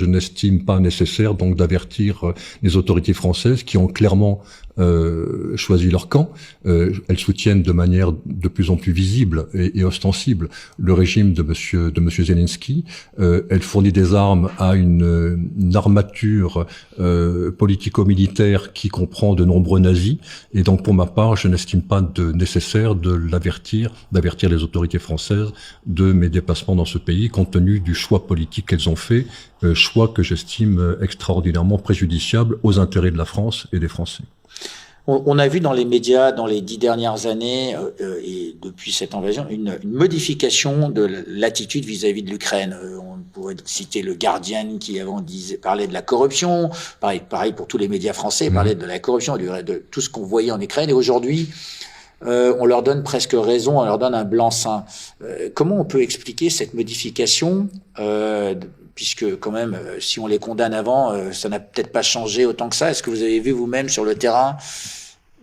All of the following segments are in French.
je n'estime pas nécessaire donc d'avertir les autorités françaises qui ont clairement choisi leur camp. Elles soutiennent de manière de plus en plus visible et ostensible le régime de monsieur Zelensky. Elle fournit des armes à une armature politico-militaire qui comprend de nombreux nazis. Et donc, pour ma part, je n'estime pas nécessaire d'avertir les autorités françaises de mes déplacements dans ce pays, compte tenu du choix politique qu'elles ont fait, choix que j'estime extraordinairement préjudiciable aux intérêts de la France et des Français. On a vu dans les médias, dans les 10 dernières années, et depuis cette invasion, une modification de l'attitude vis-à-vis de l'Ukraine. On pourrait citer le Guardian qui avant parlait de la corruption, pareil pour tous les médias français, parlait de la corruption, de tout ce qu'on voyait en Ukraine. Et aujourd'hui, on leur donne presque raison, on leur donne un blanc-seing. Comment on peut expliquer cette modification puisque quand même, si on les condamne avant, ça n'a peut-être pas changé autant que ça. Est-ce que vous avez vu vous-même sur le terrain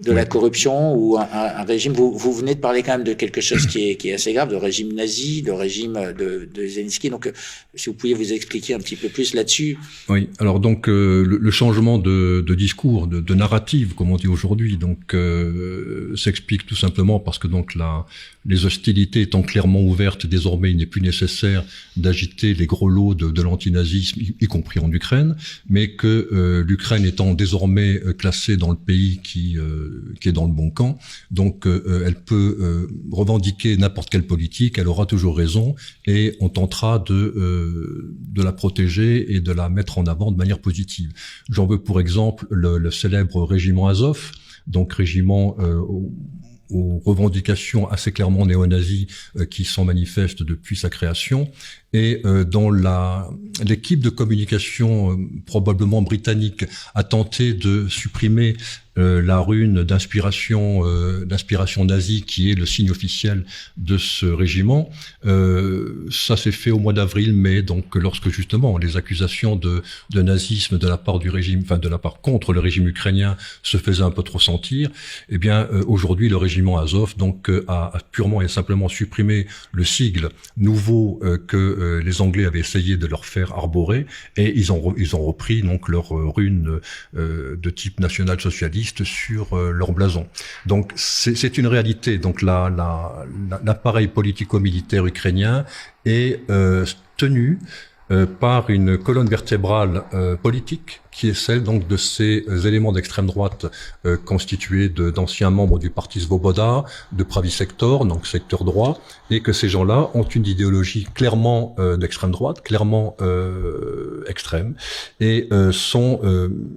de la corruption ou un régime, vous venez de parler quand même de quelque chose qui est assez grave, le régime nazi, le régime de Zelensky. Donc, si vous pouviez vous expliquer un petit peu plus là-dessus. Oui. Alors donc le changement de discours, de narrative, comme on dit aujourd'hui, donc s'explique tout simplement parce que donc les hostilités étant clairement ouvertes, désormais il n'est plus nécessaire d'agiter les gros lots de l'antinazisme, y compris en Ukraine, mais que l'Ukraine étant désormais classée dans le pays qui est dans le bon camp, donc elle peut revendiquer n'importe quelle politique, elle aura toujours raison, et on tentera de la protéger et de la mettre en avant de manière positive. J'en veux pour exemple le célèbre régiment Azov, donc régiment aux revendications assez clairement néo-nazis qui s'en manifestent depuis sa création, et dont l'équipe de communication probablement britannique a tenté de supprimer la rune d'inspiration nazie qui est le signe officiel de ce régiment. Ça s'est fait au mois d'avril, mai, donc lorsque justement les accusations de nazisme de la part du régime, enfin de la part contre le régime ukrainien se faisaient un peu trop sentir. Eh bien aujourd'hui le régiment Azov donc a purement et simplement supprimé le sigle nouveau que les Anglais avaient essayé de leur faire arborer, et ils ont repris donc leur rune de type national-socialiste sur leur blason. Donc c'est une réalité. Donc l'appareil politico-militaire ukrainien est tenu par une colonne vertébrale politique qui est celle donc de ces éléments d'extrême droite constitués d'anciens membres du parti Svoboda, de Pravi Sector, donc secteur droit, et que ces gens-là ont une idéologie clairement d'extrême droite, clairement extrême, et sont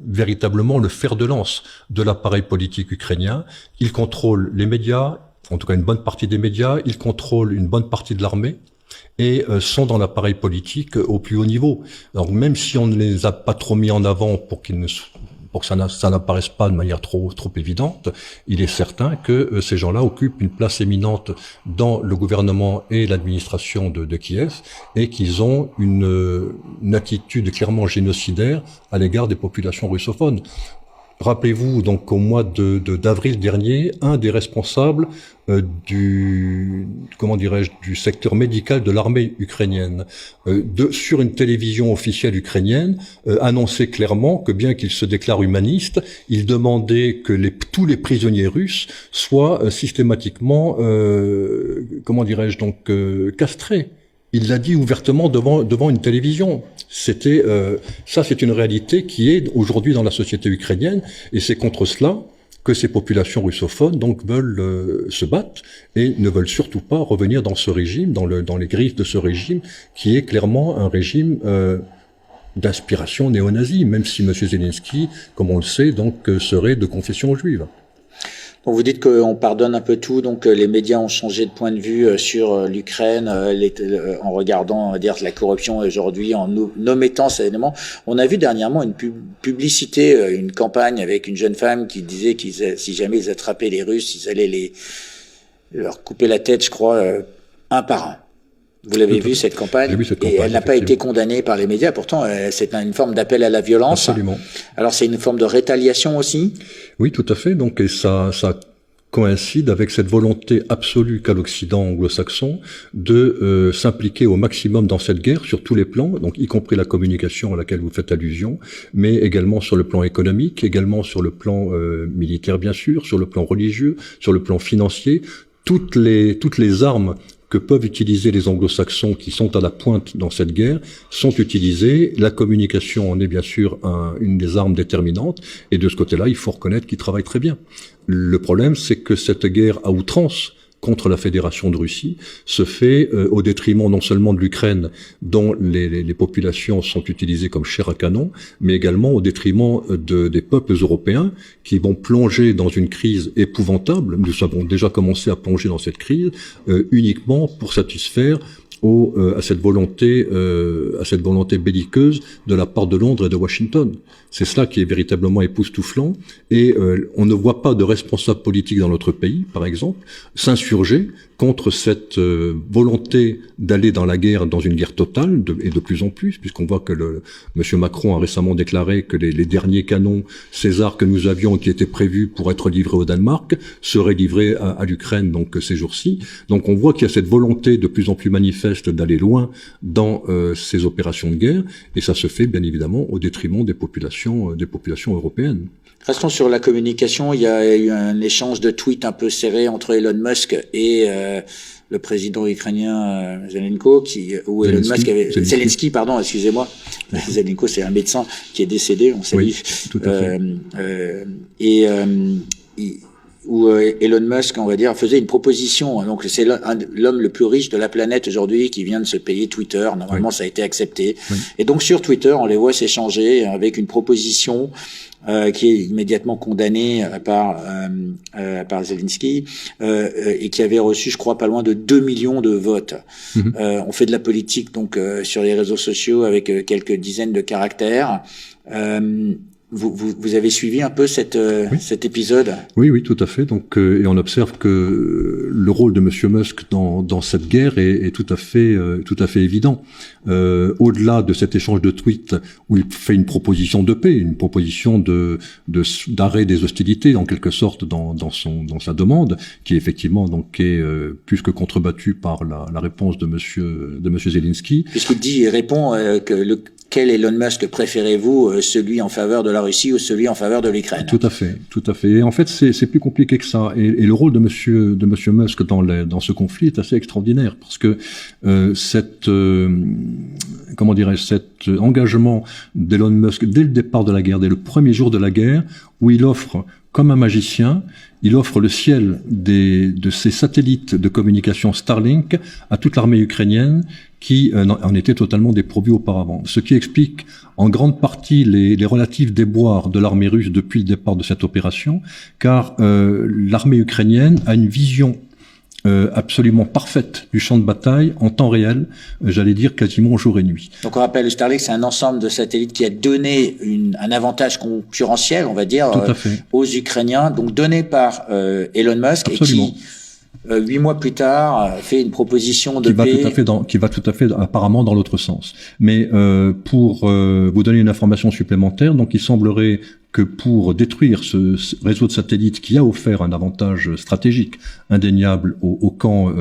véritablement le fer de lance de l'appareil politique ukrainien. Ils contrôlent les médias, en tout cas une bonne partie des médias, ils contrôlent une bonne partie de l'armée, et sont dans l'appareil politique au plus haut niveau. Alors même si on ne les a pas trop mis en avant pour que ça n'apparaisse pas de manière trop évidente, il est certain que ces gens-là occupent une place éminente dans le gouvernement et l'administration de Kiev, et qu'ils ont une attitude clairement génocidaire à l'égard des populations russophones. Rappelez-vous donc qu'au mois d'avril dernier, un des responsables du secteur médical de l'armée ukrainienne, sur une télévision officielle ukrainienne, annonçait clairement que bien qu'il se déclare humaniste, il demandait que tous les prisonniers russes soient systématiquement, castrés. Il l'a dit ouvertement devant une télévision. C'était ça, c'est une réalité qui est aujourd'hui dans la société ukrainienne, et c'est contre cela que ces populations russophones donc veulent se battre et ne veulent surtout pas revenir dans ce régime, dans les griffes de ce régime qui est clairement un régime d'inspiration néo-nazie, même si M. Zelensky, comme on le sait, donc serait de confession juive. Donc vous dites qu'on pardonne un peu tout, donc les médias ont changé de point de vue sur l'Ukraine en regardant, on va dire, la corruption aujourd'hui, en omettant ces éléments. On a vu dernièrement une publicité, une campagne avec une jeune femme qui disait si jamais ils attrapaient les Russes, ils allaient leur couper la tête, je crois, un par un. Vous l'avez vu, cette campagne, et elle n'a pas été condamnée par les médias. Pourtant, c'est une forme d'appel à la violence. Absolument. Alors, c'est une forme de rétaliation aussi? Oui, tout à fait. Donc, et ça coïncide avec cette volonté absolue qu'a l'Occident anglo-saxon de s'impliquer au maximum dans cette guerre sur tous les plans, donc y compris la communication à laquelle vous faites allusion, mais également sur le plan économique, également sur le plan militaire bien sûr, sur le plan religieux, sur le plan financier, toutes les armes que peuvent utiliser les anglo-saxons qui sont à la pointe dans cette guerre sont utilisées. La communication en est bien sûr une des armes déterminantes, et de ce côté-là, il faut reconnaître qu'ils travaillent très bien. Le problème, c'est que cette guerre à outrance contre la Fédération de Russie se fait au détriment non seulement de l'Ukraine, dont les populations sont utilisées comme chair à canon, mais également au détriment des peuples européens qui vont plonger dans une crise épouvantable. Nous avons déjà commencé à plonger dans cette crise uniquement pour satisfaire à cette volonté belliqueuse de la part de Londres et de Washington. C'est cela qui est véritablement époustouflant, et on ne voit pas de responsables politiques dans notre pays, par exemple, s'insurger contre cette volonté d'aller dans la guerre, dans une guerre totale, et de plus en plus, puisqu'on voit que Monsieur Macron a récemment déclaré que les derniers canons César que nous avions, qui étaient prévus pour être livrés au Danemark, seraient livrés à l'Ukraine, donc ces jours-ci. Donc on voit qu'il y a cette volonté de plus en plus manifeste d'aller loin dans ces opérations de guerre, et ça se fait bien évidemment au détriment des populations européennes. Restons sur la communication. Il y a eu un échange de tweets un peu serré entre Elon Musk et le président ukrainien Zelensky, pardon, excusez-moi. Zelenko, c'est un médecin qui est décédé, on salue. Oui, tout à fait. Où Elon Musk, on va dire, faisait une proposition. Donc c'est l'homme le plus riche de la planète aujourd'hui qui vient de se payer Twitter. Normalement, oui. Ça a été accepté. Oui. Et donc sur Twitter, on les voit s'échanger avec une proposition qui est immédiatement condamnée par Zelensky et qui avait reçu, je crois, pas loin de 2 millions de votes. On fait de la politique donc sur les réseaux sociaux avec quelques dizaines de caractères. Vous avez suivi un peu cet épisode? Oui, tout à fait. Donc, et on observe que le rôle de Monsieur Musk dans cette guerre est tout à fait évident. Au-delà de cet échange de tweets où il fait une proposition de paix, une proposition d'arrêt des hostilités, en quelque sorte, dans sa demande, qui effectivement donc est plus que contrebattue par la réponse de Monsieur Zelensky. Puisqu'il répond que quel Elon Musk préférez-vous, celui en faveur de la Russie ou celui en faveur de l'Ukraine? Tout à fait. Et en fait, c'est plus compliqué que ça. Et le rôle de Monsieur Musk dans ce conflit est assez extraordinaire, parce que cet engagement d'Elon Musk dès le départ de la guerre, dès le premier jour de la guerre, où il offre, comme un magicien, il offre le ciel de ces satellites de communication Starlink à toute l'armée ukrainienne qui en était totalement dépourvue auparavant. Ce qui explique en grande partie les relatifs déboires de l'armée russe depuis le départ de cette opération, car l'armée ukrainienne a une vision absolument parfaite du champ de bataille en temps réel, j'allais dire quasiment jour et nuit. Donc on rappelle, le Starlink, c'est un ensemble de satellites qui a donné un avantage concurrentiel, on va dire, aux Ukrainiens, donc donné par Elon Musk. Absolument. Et qui 8 mois plus tard, fait une proposition de paix qui va tout à fait apparemment dans l'autre sens. Mais pour vous donner une information supplémentaire, donc il semblerait que pour détruire ce réseau de satellites qui a offert un avantage stratégique indéniable au camp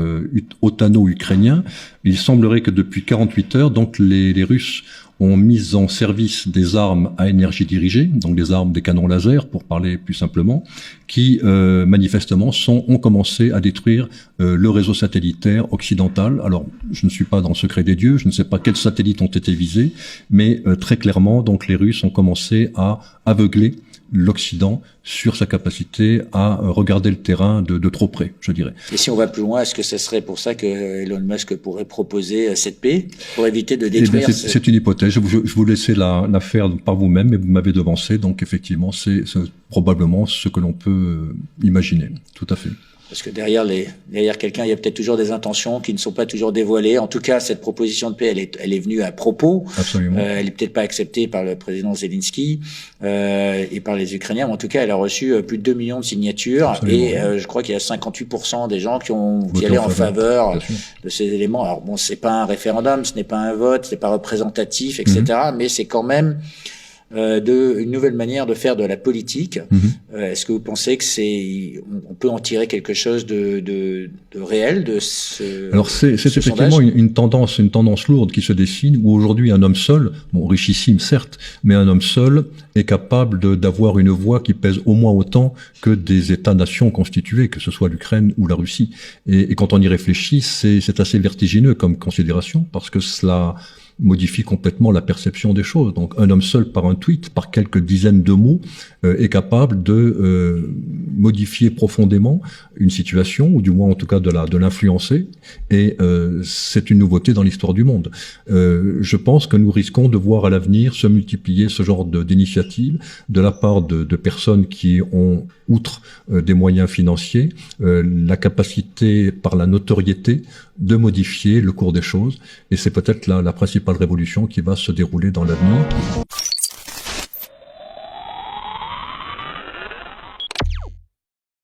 otano-ukrainien, il semblerait que depuis 48 heures, donc les Russes ont mis en service des armes à énergie dirigée, donc des canons laser, pour parler plus simplement, qui manifestement ont commencé à détruire le réseau satellitaire occidental. Alors, je ne suis pas dans le secret des dieux, je ne sais pas quels satellites ont été visés, mais très clairement, donc les Russes ont commencé à aveugler l'Occident sur sa capacité à regarder le terrain de trop près, je dirais. Et si on va plus loin, est-ce que ce serait pour ça que Elon Musk pourrait proposer cette paix, pour éviter de détruire... C'est une hypothèse, je vous laisser la faire par vous-même, mais vous m'avez devancé, donc effectivement, c'est probablement ce que l'on peut imaginer, tout à fait. Parce que derrière quelqu'un, il y a peut-être toujours des intentions qui ne sont pas toujours dévoilées. En tout cas, cette proposition de paix, elle est venue à propos. Absolument. Elle est peut-être pas acceptée par le président Zelensky et par les Ukrainiens, mais en tout cas, elle a reçu plus de 2 millions de signatures. Absolument. Et je crois qu'il y a 58% des gens qui allaient en faveur de ces éléments. Alors bon, c'est pas un référendum, ce n'est pas un vote, c'est pas représentatif, etc. Mais c'est quand même une nouvelle manière de faire de la politique. Est-ce que vous pensez que on peut en tirer quelque chose de réel de ce Alors c'est effectivement une tendance lourde qui se dessine, où aujourd'hui un homme seul, bon, richissime certes, mais un homme seul est capable d'avoir une voix qui pèse au moins autant que des États-nations constitués, que ce soit l'Ukraine ou la Russie. Et quand on y réfléchit, c'est assez vertigineux comme considération, parce que cela modifie complètement la perception des choses. Donc un homme seul par un tweet, par quelques dizaines de mots, est capable de modifier profondément une situation, ou du moins en tout cas de l'influencer, et c'est une nouveauté dans l'histoire du monde. Je pense que nous risquons de voir à l'avenir se multiplier ce genre d'initiatives de la part de personnes qui ont, outre des moyens financiers, la capacité par la notoriété de modifier le cours des choses, et c'est peut-être la principale révolution qui va se dérouler dans l'avenir.